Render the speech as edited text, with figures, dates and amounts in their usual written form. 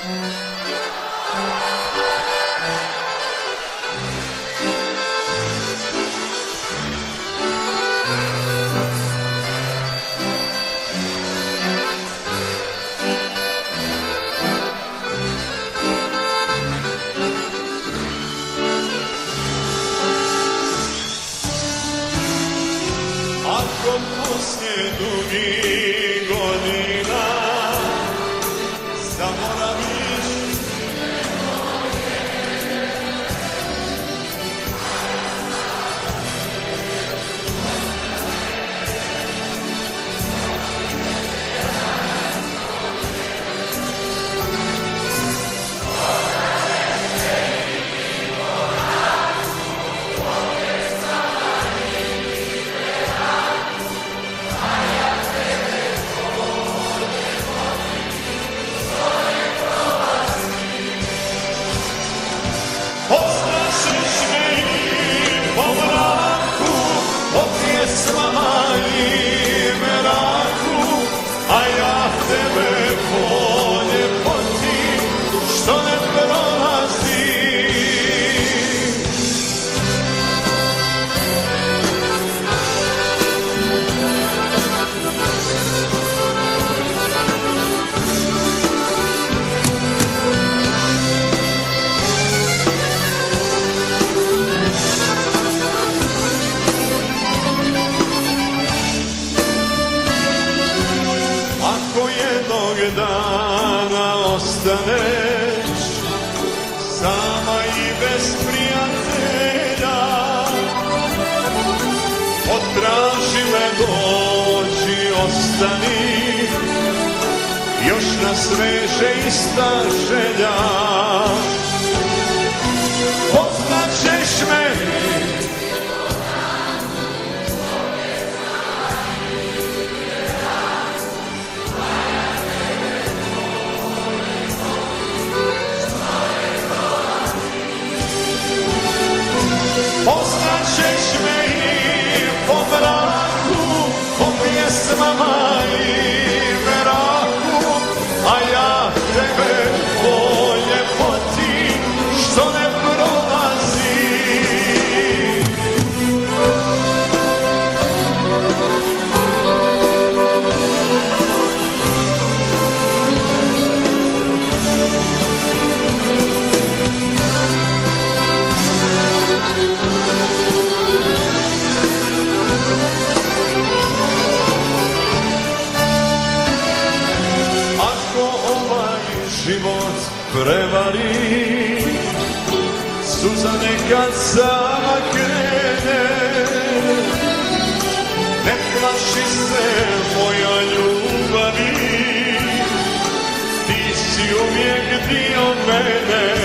Ako poslije dugih godina zaboraviš dana ostaneš sama i bez prijatelja, potraži me, dođi, ostani, još nas veže ista želja. Poznaćeš me poznaćeš me i po mraku, po pjesmama i meraku, a ja tebe po ljepoti što ne prolazi. Život prevari, suza nekad sama krene, ne plaši se moja ljubavi, ti si uvijek dio mene.